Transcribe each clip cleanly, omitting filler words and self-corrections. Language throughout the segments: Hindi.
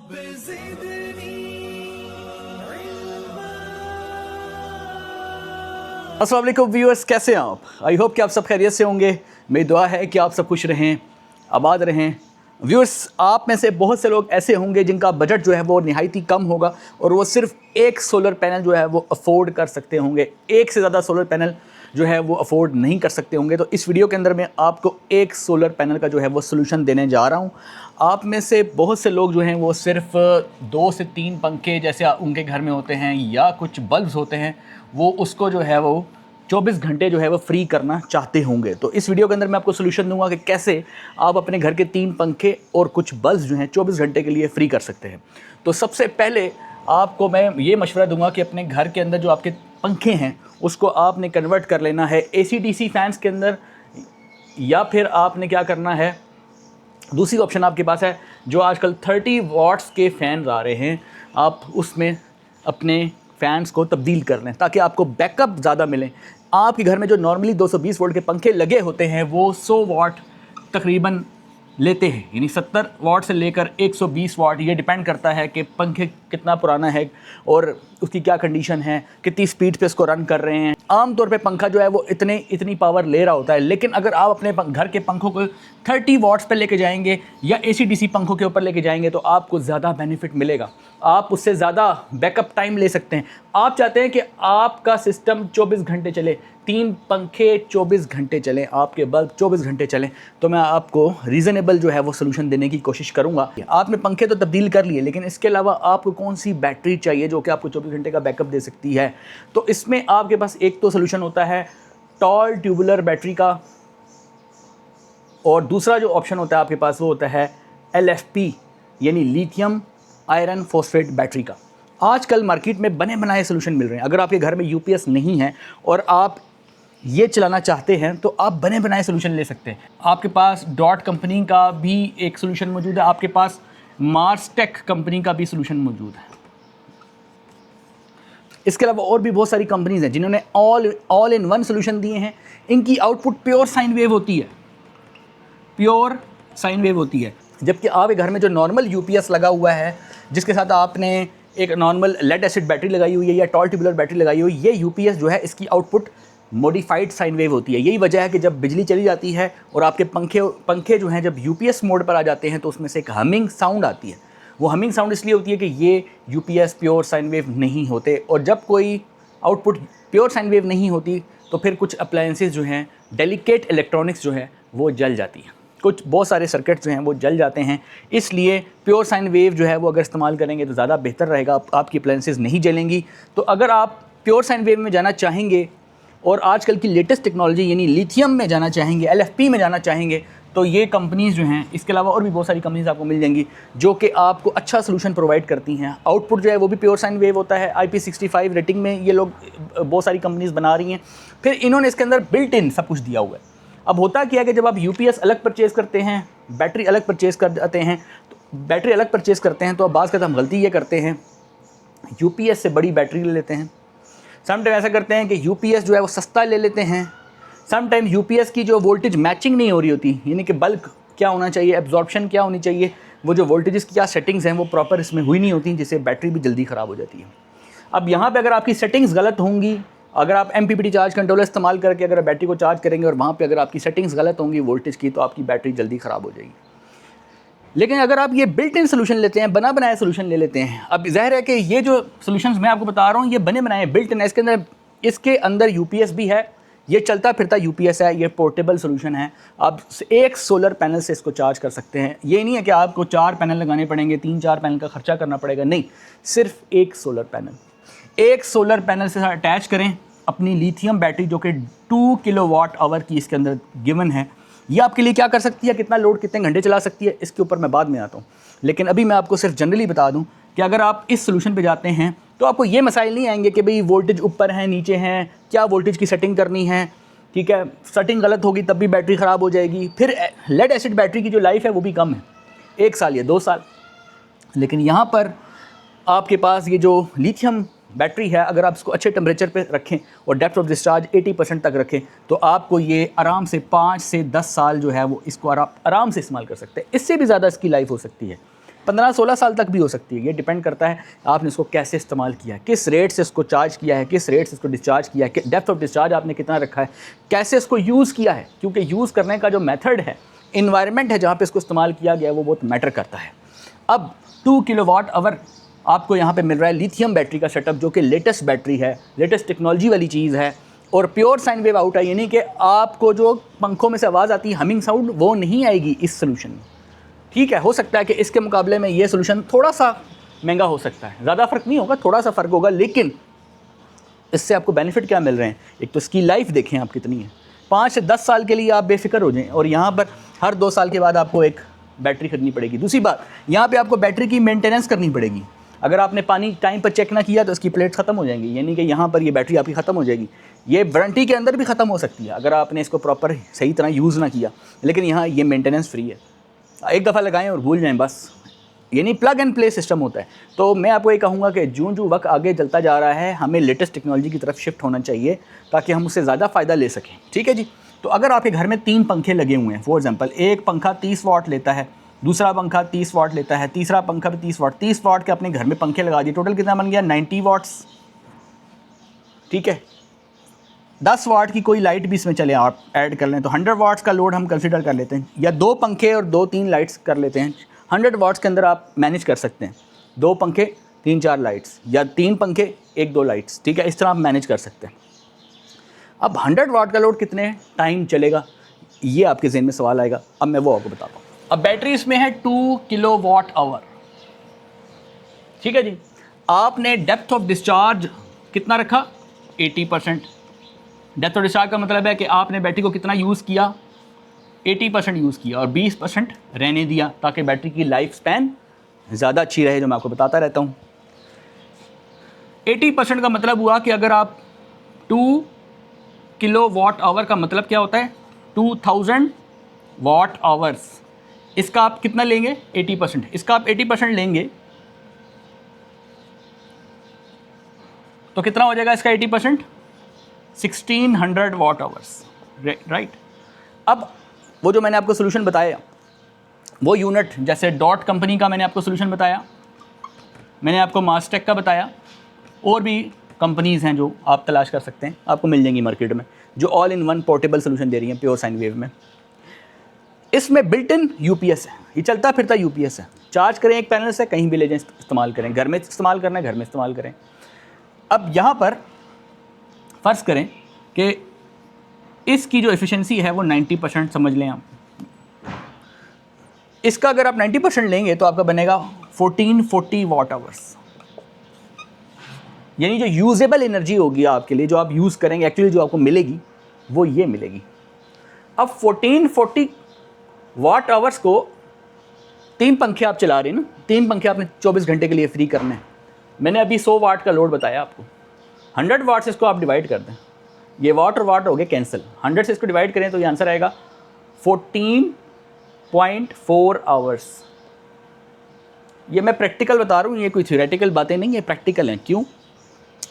अस्सलाम वालेकुम व्यूअर्स, कैसे हैं आप? आई होप कि आप सब खैरियत से होंगे। मेरी दुआ है कि आप सब खुश रहें, आबाद रहें। व्यूअर्स, आप में से बहुत से लोग ऐसे होंगे जिनका बजट जो है वो निहायती कम होगा और वो सिर्फ एक सोलर पैनल जो है वो अफोर्ड कर सकते होंगे। एक से ज़्यादा सोलर पैनल जो है वो अफोर्ड नहीं कर सकते होंगे। तो इस वीडियो के अंदर मैं आपको एक सोलर पैनल का जो है वो सोल्यूशन देने जा रहा हूँ। आप में से बहुत से लोग जो हैं वो सिर्फ 2 से 3 पंखे जैसे उनके घर में होते हैं या कुछ बल्ब्स होते हैं, वो उसको जो है वो 24 घंटे जो है वो फ्री करना चाहते होंगे। तो इस वीडियो के अंदर मैं आपको सोल्यूशन दूंगा कि कैसे आप अपने घर के 3 पंखे और कुछ बल्ब्स जो हैं 24 घंटे के लिए फ्री कर सकते हैं। तो सबसे पहले आपको मैं ये मशवरा दूंगा कि अपने घर के अंदर जो आपके पंखे हैं उसको आपने कन्वर्ट कर लेना है AC DC फैंस के अंदर, या फिर आपने क्या करना है, दूसरी ऑप्शन आपके पास है जो आजकल 30 वॉट्स के फ़ैन आ रहे हैं, आप उसमें अपने फ़ैन्स को तब्दील कर लें ताकि आपको बैकअप ज़्यादा मिले। आपके घर में जो नॉर्मली 220 वोल्ट के पंखे लगे होते हैं वो 100 वाट तकरीबन लेते हैं, यानी 70 वाट से लेकर 120 वाट, ये डिपेंड करता है कि पंखे कितना पुराना है और उसकी क्या कंडीशन है, कितनी स्पीड पे इसको रन कर रहे हैं। आमतौर पे पंखा जो है वो इतनी पावर ले रहा होता है, लेकिन अगर आप अपने घर के पंखों को 30 वाट्स पे लेके जाएंगे या AC DC पंखों के ऊपर लेके जाएंगे तो आपको ज़्यादा बेनिफिट मिलेगा, आप उससे ज़्यादा बैकअप टाइम ले सकते हैं। आप चाहते हैं कि आपका सिस्टम 24 घंटे चले, 3 पंखे 24 घंटे चलें, आपके बल्ब 24 घंटे चलें, तो मैं आपको रीज़नेबल जो है वो सोल्यूशन देने की कोशिश करूंगा। आपने पंखे तो तब्दील कर लिए, लेकिन इसके अलावा आपको कौन सी बैटरी चाहिए जो कि आपको 24 घंटे का बैकअप दे सकती है? तो इसमें आपके पास एक तो सोल्यूशन होता है टॉल ट्यूबुलर बैटरी का, और दूसरा जो ऑप्शन होता है आपके पास वो होता है LFP यानी लिथियम आयरन फॉस्फेट बैटरी का। आजकल मार्केट में बने बनाए सोल्यूशन मिल रहे हैं। अगर आपके घर में UPS नहीं है और आप ये चलाना चाहते हैं तो आप बने बनाए सोल्यूशन ले सकते हैं। आपके पास डॉट कंपनी का भी एक सोल्यूशन मौजूद है, आपके पास मार्सटेक कंपनी का भी सोल्यूशन मौजूद है। इसके अलावा और भी बहुत सारी कंपनीज हैं जिन्होंने ऑल इन वन सोल्यूशन दिए हैं। इनकी आउटपुट प्योर साइन वेव होती है, प्योर साइन वेव होती है। जबकि आपके घर में जो नॉर्मल UPS लगा हुआ है, जिसके साथ आपने एक नॉर्मल लेड एसिड बैटरी लगाई हुई है या टॉल ट्यूबुलर बैटरी लगाई हुई है, ये UPS जो है इसकी आउटपुट मॉडिफाइड साइन वेव होती है। यही वजह है कि जब बिजली चली जाती है और आपके पंखे जो हैं जब UPS मोड पर आ जाते हैं तो उसमें से एक हमिंग साउंड आती है। वो हमिंग साउंड इसलिए होती है कि ये UPS प्योर साइन वेव नहीं होते, और जब कोई आउटपुट प्योर साइन वेव नहीं होती तो फिर कुछ अप्लायंसेस जो हैं, डेलिकेट इलेक्ट्रॉनिक्स जो है वो जल जाती हैं, कुछ बहुत सारे सर्किट जो हैं वो जल जाते हैं। इसलिए प्योर साइन वेव जो है वो अगर इस्तेमाल करेंगे तो ज़्यादा बेहतर रहेगा, आपकी अप्लायंसेस नहीं जलेंगी। तो अगर आप प्योर साइन वेव में जाना चाहेंगे और आजकल की लेटेस्ट टेक्नोलॉजी यानी लिथियम में जाना चाहेंगे, LFP में जाना चाहेंगे, तो ये कंपनीज़ जो हैं, इसके अलावा और भी बहुत सारी कंपनीज़ आपको मिल जाएंगी जो कि आपको अच्छा सोल्यूशन प्रोवाइड करती हैं। आउटपुट जो है वो भी प्योर साइन वेव होता है, IP65 रेटिंग में ये लोग बहुत सारी कंपनीज़ बना रही हैं। फिर इन्होंने इसके अंदर बिल्ट इन सब कुछ दिया हुआ है। अब होता क्या है कि जब आप UPS अलग परचेज़ करते हैं, बैटरी अलग परचेज़ कर जाते हैं, तो बैटरी अलग परचेज़ करते हैं तो अब बाज़ का हम गलती ये करते हैं, UPS से बड़ी बैटरी ले लेते हैं। समटाइम ऐसा करते हैं कि UPS जो है वो सस्ता ले लेते हैं। समटाइम UPS की जो वोल्टेज मैचिंग नहीं हो रही होती, यानी कि बल्क क्या होना चाहिए, एब्जॉर्प्शन क्या होनी चाहिए, वो जो वोल्टेजेस की क्या सेटिंग्स हैं वो प्रॉपर इसमें हुई नहीं होती, जिससे बैटरी भी जल्दी ख़राब हो जाती है। अब यहाँ पे अगर आपकी सेटिंग्स गलत होंगी, अगर आप MPPT चार्ज कंट्रोलर इस्तेमाल करके अगर बैटरी को चार्ज करेंगे और वहाँ पे अगर आपकी सेटिंग्स गलत होंगी वोल्टेज की, तो आपकी बैटरी जल्दी ख़राब हो जाएगी। लेकिन अगर आप ये बिल्ट इन सोल्यूशन लेते हैं, बना बनाया सोल्यूशन ले लेते हैं, अब ज़ाहिर है कि ये जो सोल्यूशंस मैं आपको बता रहा हूँ ये बने बनाए बिल्ट इन, इसके अंदर UPS भी है, ये चलता फिरता UPS है, ये पोर्टेबल सोल्यूशन है। आप एक सोलर पैनल से इसको चार्ज कर सकते हैं। ये नहीं है कि आपको 4 पैनल लगाने पड़ेंगे, 3-4 पैनल का खर्चा करना पड़ेगा, नहीं, सिर्फ एक सोलर पैनल। एक सोलर पैनल से अटैच करें अपनी लिथियम बैटरी जो कि 2 किलोवाट आवर की इसके अंदर गिवन है। ये आपके लिए क्या कर सकती है, कितना लोड कितने घंटे चला सकती है, इसके ऊपर मैं बाद में आता हूँ। लेकिन अभी मैं आपको सिर्फ जनरली बता दूँ कि अगर आप इस सोल्यूशन पे जाते हैं तो आपको ये मसाइल नहीं आएंगे कि भाई वोल्टेज ऊपर है नीचे हैं, क्या वोल्टेज की सेटिंग करनी है, ठीक है, सेटिंग गलत होगी तब भी बैटरी ख़राब हो जाएगी। फिर लेड एसिड बैटरी की जो लाइफ है वो भी कम है, 1 साल या 2 साल। लेकिन यहाँ पर आपके पास ये जो लिथियम बैटरी है, अगर आप इसको अच्छे टेम्परेचर पे रखें और डेप्थ ऑफ डिस्चार्ज 80% तक रखें तो आपको ये आराम से 5 से 10 साल जो है वो इसको आराम से इस्तेमाल कर सकते हैं। इससे भी ज़्यादा इसकी लाइफ हो सकती है। 15-16 साल तक भी हो सकती है। ये डिपेंड करता है आपने इसको कैसे इस्तेमाल किया है, किस रेट से इसको चार्ज किया है, किस रेट से इसको डिस्चार्ज किया है, डेप्थ ऑफ डिस्चार्ज आपने कितना रखा है, कैसे इसको यूज़ किया है, क्योंकि यूज़ करने का जो मेथड है, इन्वायरमेंट है जहाँ पे इसको इस्तेमाल किया गया है, वो बहुत मैटर करता है। अब 2 किलोवाट आवर आपको यहाँ पे मिल रहा है लिथियम बैटरी का सेटअप, जो कि लेटेस्ट बैटरी है, लेटेस्ट टेक्नोलॉजी वाली चीज़ है, और प्योर साइन वेव आउट है, यानी कि आपको जो पंखों में से आवाज़ आती है हमिंग साउंड, वो नहीं आएगी इस सोल्यूशन में। ठीक है, हो सकता है कि इसके मुकाबले में ये सोल्यूशन थोड़ा सा महंगा हो सकता है, ज़्यादा फ़र्क नहीं होगा, थोड़ा सा फ़र्क होगा, लेकिन इससे आपको बेनिफिट क्या मिल रहे हैं? एक तो इसकी लाइफ देखें आप कितनी है, 5 से 10 साल के लिए आप बेफिक्र हो जाएं, और यहाँ पर हर 2 साल के बाद आपको एक बैटरी खरीदनी पड़ेगी। दूसरी बात, यहाँ पे आपको बैटरी की मेंटेनेंस करनी पड़ेगी। अगर आपने पानी टाइम पर चेक ना किया तो इसकी प्लेट्स ख़त्म हो जाएंगी, यानी कि यहाँ पर ये बैटरी आपकी ख़त्म हो जाएगी। ये वारंटी के अंदर भी ख़त्म हो सकती है अगर आपने इसको प्रॉपर सही तरह यूज़ ना किया, लेकिन यहाँ ये मेंटेनेंस फ्री है, एक दफ़ा लगाएं और भूल जाएं बस, यानी प्लग एंड प्ले सिस्टम होता है। तो मैं आपको ये कहूँगा कि जो वक्त आगे चलता जा रहा है, हमें लेटेस्ट टेक्नोलॉजी की तरफ शिफ्ट होना चाहिए ताकि हम उससे ज़्यादा फ़ायदा ले सकें। ठीक है जी। तो अगर आपके घर में 3 पंखे लगे हुए हैं, फॉर एग्जांपल एक पंखा 30 वाट लेता है, दूसरा पंखा 30 वाट लेता है, तीसरा पंखा भी 30 वाट के अपने घर में पंखे लगा दिए, टोटल कितना बन गया? 90 वाट्स। ठीक है, 10 वाट की कोई लाइट भी इसमें चले आप ऐड कर लें तो 100 वाट्स का लोड हम कंसिडर कर लेते हैं, या 2 पंखे और 2-3 लाइट्स कर लेते हैं, 100 वाट्स के अंदर आप मैनेज कर सकते हैं। 2 पंखे 3-4 लाइट्स, या 3 पंखे 1-2 लाइट्स, ठीक है, इस तरह आप मैनेज कर सकते हैं। अब 100 वाट का लोड कितने टाइम चलेगा, ये आपके ज़हन में सवाल आएगा, अब मैं वो आपको बताता हूँ। अब बैटरी इसमें है 2 किलोवाट आवर। ठीक है जी। आपने डेप्थ ऑफ डिस्चार्ज कितना रखा? 80%। डेप्थ ऑफ डिस्चार्ज का मतलब है कि आपने बैटरी को कितना यूज़ किया? 80% यूज़ किया, और 20% रहने दिया ताकि बैटरी की लाइफ स्पैन ज़्यादा अच्छी रहे, जो मैं आपको बताता रहता हूँ। 80% का मतलब हुआ कि अगर आप 2 किलोवाट आवर का मतलब क्या होता है? 2000 वाट आवर्स। इसका आप कितना लेंगे? 80%। इसका आप 80% लेंगे तो कितना हो जाएगा इसका 80%? 1600 वाट आवर्स, राइट। अब वो जो मैंने आपको सोल्यूशन बताया, वो यूनिट जैसे डॉट कंपनी का मैंने आपको सोल्यूशन बताया, मैंने आपको मास्टेक का बताया, और भी कंपनीज़ हैं जो आप तलाश कर सकते हैं, आपको मिल जाएंगी मार्केट में, जो all in one portable solution दे रही हैं प्योर साइन वेव में। इसमें बिल्ट इन यूपीएस है, ये चलता फिरता यूपीएस है। चार्ज करें एक पैनल से, कहीं भी ले जाएं, इस्तेमाल करें, घर में इस्तेमाल करना है घर में इस्तेमाल करें। अब यहाँ पर फ़र्ज़ करें कि इसकी जो एफिशिएंसी है वो 90% समझ लें आप। इसका अगर आप 90% लेंगे तो आपका बनेगा 1440 वाट आवर्स, यानी जो यूजेबल एनर्जी होगी आपके लिए, जो आप यूज़ करेंगे, एक्चुअली जो आपको मिलेगी वो ये मिलेगी। अब 1440 वाट आवर्स को 3 पंखे आप चला रहे हैं ना, 3 पंखे आपने 24 घंटे के लिए फ्री करने हैं। मैंने अभी 100 वाट का लोड बताया आपको, 100 वाट से इसको आप डिवाइड कर दें, ये वाट और वाट हो गए कैंसिल, 100 से इसको डिवाइड करें तो ये आंसर आएगा 14.4 आवर्स। ये मैं प्रैक्टिकल बता रहा हूँ, ये कोई थ्योरेटिकल बातें नहीं, ये प्रैक्टिकल हैं। क्यों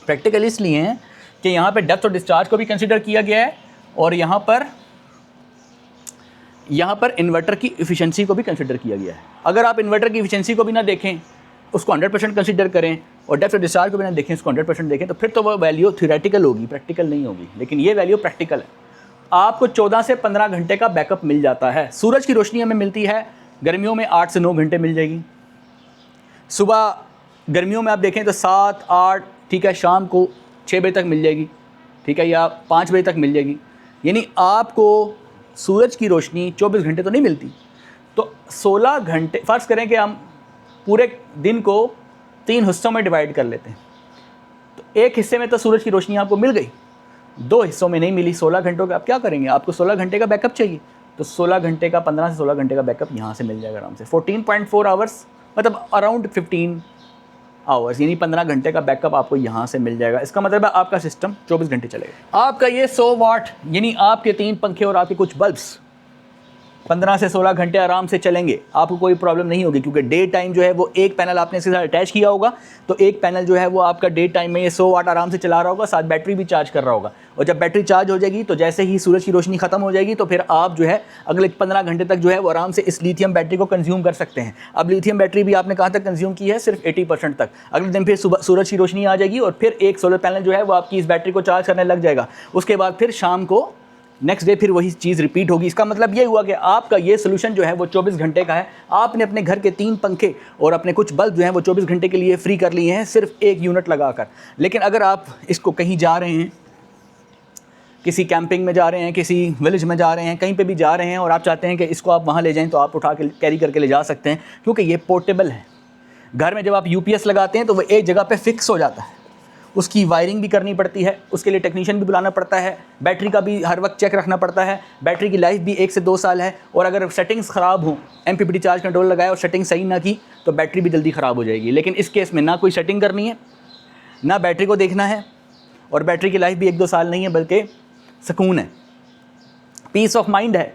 प्रैक्टिकल? इसलिए हैं कि यहाँ पे डेप्थ ऑफ डिस्चार्ज को भी कंसीडर किया गया है, और यहाँ पर इन्वर्टर की एफिशिएंसी को भी कंसीडर किया गया है। अगर आप इन्वर्टर की एफिशिएंसी को भी ना देखें, उसको 100% कंसीडर करें, और डेप्थ ऑफ डिस्चार्ज को भी ना देखें, उसको 100% देखें, तो फिर तो वो वैल्यू थ्योरेटिकल होगी, प्रैक्टिकल नहीं होगी। लेकिन ये वैल्यू प्रैक्टिकल है। आपको 14 से 15 घंटे का बैकअप मिल जाता है। सूरज की रोशनी हमें मिलती है गर्मियों में 8 से 9 घंटे मिल जाएगी। सुबह गर्मियों में आप देखें तो 7-8, ठीक है, शाम को 6 बजे तक मिल जाएगी, ठीक है, या 5 बजे तक मिल जाएगी। यानी आपको सूरज की रोशनी 24 घंटे तो नहीं मिलती। तो 16 घंटे, फ़र्ज़ करें कि हम पूरे दिन को 3 हिस्सों में डिवाइड कर लेते हैं, तो एक हिस्से में तो सूरज की रोशनी आपको मिल गई, 2 हिस्सों में नहीं मिली। 16 घंटों का आप क्या करेंगे? आपको 16 घंटे का बैकअप चाहिए, तो 16 घंटे का 15 से 16 घंटे का बैकअप यहाँ से मिल जाएगा आराम से। 14.4 आवर्स मतलब अराउंड 15 आवर्स, यानी 15 घंटे का बैकअप आपको यहाँ से मिल जाएगा। इसका मतलब है आपका सिस्टम 24 घंटे चलेगा। आपका ये 100 वाट, यानी आपके 3 पंखे और आपके कुछ बल्ब्स 15 से 16 घंटे आराम से चलेंगे, आपको कोई प्रॉब्लम नहीं होगी, क्योंकि डे टाइम जो है वो एक पैनल आपने इसके साथ अटैच किया होगा, तो एक पैनल जो है वो आपका डे टाइम में ये 100 वाट आराम से चला रहा होगा, साथ बैटरी भी चार्ज कर रहा होगा। और जब बैटरी चार्ज हो जाएगी तो जैसे ही सूरज की रोशनी खत्म हो जाएगी तो फिर आप जो है अगले 15 घंटे तक जो है वो आराम से इस लिथियम बैटरी को कंज्यूम कर सकते हैं। अब लिथियम बैटरी भी आपने कहाँ तक कंज्यूम की है, सिर्फ 80% तक। अगले दिन फिर सुबह सूरज की रोशनी आ जाएगी और फिर एक सोलर पैनल जो है वो आपकी इस बैटरी को चार्ज करने लग जाएगा। उसके बाद फिर शाम को नेक्स्ट डे फिर वही चीज़ रिपीट होगी। इसका मतलब ये हुआ कि आपका ये सोल्यूशन जो है वो 24 घंटे का है। आपने अपने घर के 3 पंखे और अपने कुछ बल्ब जो हैं वो 24 घंटे के लिए फ्री कर लिए हैं, सिर्फ 1 यूनिट लगाकर। लेकिन अगर आप इसको कहीं जा रहे हैं, किसी कैंपिंग में जा रहे हैं, किसी विलेज में जा रहे हैं, कहीं पे भी जा रहे हैं और आप चाहते हैं कि इसको आप वहाँ ले जाएं, तो आप उठा के कैरी करके ले जा सकते हैं, क्योंकि ये पोर्टेबल है। घर में जब आप यूपीएस लगाते हैं तो वो एक जगह पे फिक्स हो जाता है, उसकी वायरिंग भी करनी पड़ती है, उसके लिए टेक्नीशियन भी बुलाना पड़ता है, बैटरी का भी हर वक्त चेक रखना पड़ता है। बैटरी की लाइफ भी 1 से 2 साल है, और अगर सेटिंग्स ख़राब हों, MPPT चार्ज कंट्रोल लगाए और सेटिंग सही ना की तो बैटरी भी जल्दी ख़राब हो जाएगी। लेकिन इस केस में ना कोई सेटिंग करनी है, ना बैटरी को देखना है, और बैटरी की लाइफ भी 1-2 साल नहीं है, बल्कि सुकून है, पीस ऑफ माइंड है।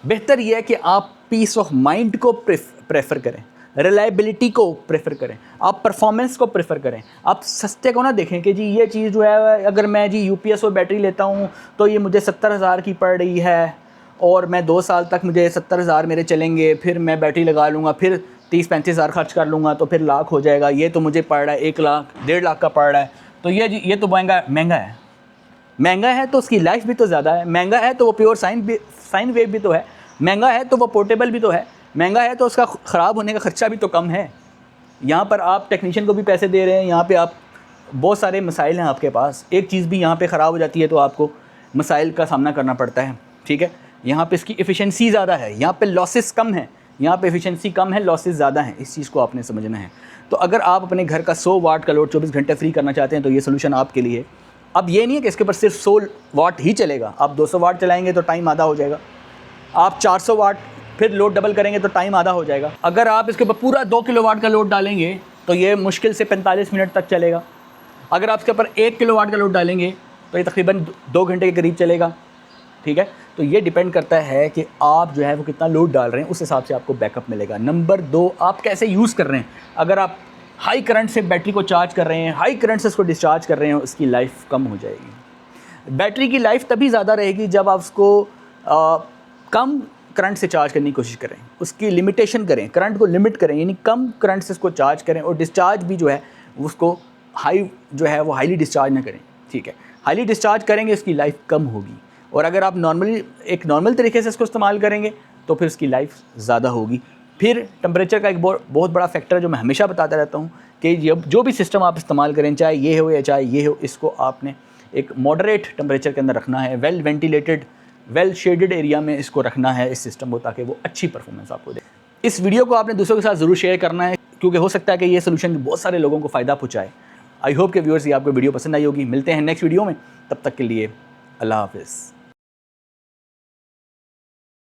बेहतर यह है कि आप पीस ऑफ माइंड को प्रेफर करें, रिलायबिलिटी को प्रेफर करें, आप परफॉर्मेंस को प्रेफर करें। आप सस्ते को ना देखें कि जी ये चीज़ जो है अगर मैं जी यूपीएस और बैटरी लेता हूँ तो ये मुझे 70,000 की पड़ रही है, और मैं 2 साल तक मुझे 70,000 मेरे चलेंगे, फिर मैं बैटरी लगा लूँगा, फिर 30-35 हज़ार खर्च कर लूँगा तो फिर लाख हो जाएगा। ये तो मुझे पड़ रहा है 1 लाख 1.5 लाख का पड़ रहा है, तो ये तो महंगा है तो उसकी लाइफ भी तो ज़्यादा है, महंगा है तो वो प्योर साइन वेव भी तो है, महंगा है तो वो पोर्टेबल भी तो है, महंगा है तो उसका ख़राब होने का ख़र्चा भी तो कम है। यहाँ पर आप टेक्नीशियन को भी पैसे दे रहे हैं, यहाँ पे आप बहुत सारे मसाइल हैं आपके पास। एक चीज़ भी यहाँ पे ख़राब हो जाती है तो आपको मसाइल का सामना करना पड़ता है, ठीक है। यहाँ पे इसकी एफिशिएंसी ज़्यादा है, यहाँ पे लॉसेस कम है, यहाँ पे एफिशिएंसी कम है, लॉसेस ज़्यादा हैं। इस चीज़ को आपने समझना है। तो अगर आप अपने घर का 100 वाट का लोड 24 घंटे फ्री करना चाहते हैं तो ये सोल्यूशन आपके लिए। अब ये नहीं है कि इसके ऊपर सिर्फ 100 वाट ही चलेगा, आप 200 वाट चलाएँगे तो टाइम आधा हो जाएगा, आप 400 वाट फिर लोड डबल करेंगे तो टाइम आधा हो जाएगा। अगर आप इसके ऊपर पूरा 2 किलोवाट का लोड डालेंगे तो ये मुश्किल से 45 मिनट तक चलेगा। अगर आप इसके ऊपर 1 किलोवाट का लोड डालेंगे तो ये तकरीबन 2 घंटे के करीब चलेगा, ठीक है। तो ये डिपेंड करता है कि आप जो है वो कितना लोड डाल रहे हैं, उस हिसाब से आपको बैकअप मिलेगा। नंबर 2, आप कैसे यूज़ कर रहे हैं। अगर आप हाई करंट से बैटरी को चार्ज कर रहे हैं, हाई करंट से उसको डिस्चार्ज कर रहे हैं, उसकी लाइफ कम हो जाएगी। बैटरी की लाइफ तभी ज़्यादा रहेगी जब आप उसको कम करंट से चार्ज करने की कोशिश करें, उसकी लिमिटेशन करें, करंट को लिमिट करें, यानी कम करंट से उसको चार्ज करें, और डिस्चार्ज भी जो है उसको हाईली डिस्चार्ज ना करें, ठीक है। हाईली डिस्चार्ज करेंगे उसकी लाइफ कम होगी, और अगर आप नॉर्मल तरीके से इसको इस्तेमाल करेंगे तो फिर उसकी लाइफ ज़्यादा होगी। फिर टेम्परेचर का एक बहुत बड़ा फैक्टर है जो मैं हमेशा बताता रहता हूँ कि जो भी सिस्टम आप इस्तेमाल करें, चाहे ये हो या चाहे ये हो, इसको आपने एक मॉडरेट टेम्परेचर के अंदर रखना है, well ventilated, well shaded area में इसको रखना है इस सिस्टम को, ताकि वो अच्छी परफॉर्मेंस आपको दे। इस वीडियो को आपने दूसरों के साथ ज़रूर शेयर करना है, क्योंकि हो सकता है कि ये सोल्यूशन बहुत सारे लोगों को फ़ायदा पहुँचाए। आई होप के व्यूअर्स ये आपको वीडियो पसंद आई होगी। मिलते हैं नेक्स्ट वीडियो में, तब तक के लिए अल्लाह हाफ़िज़।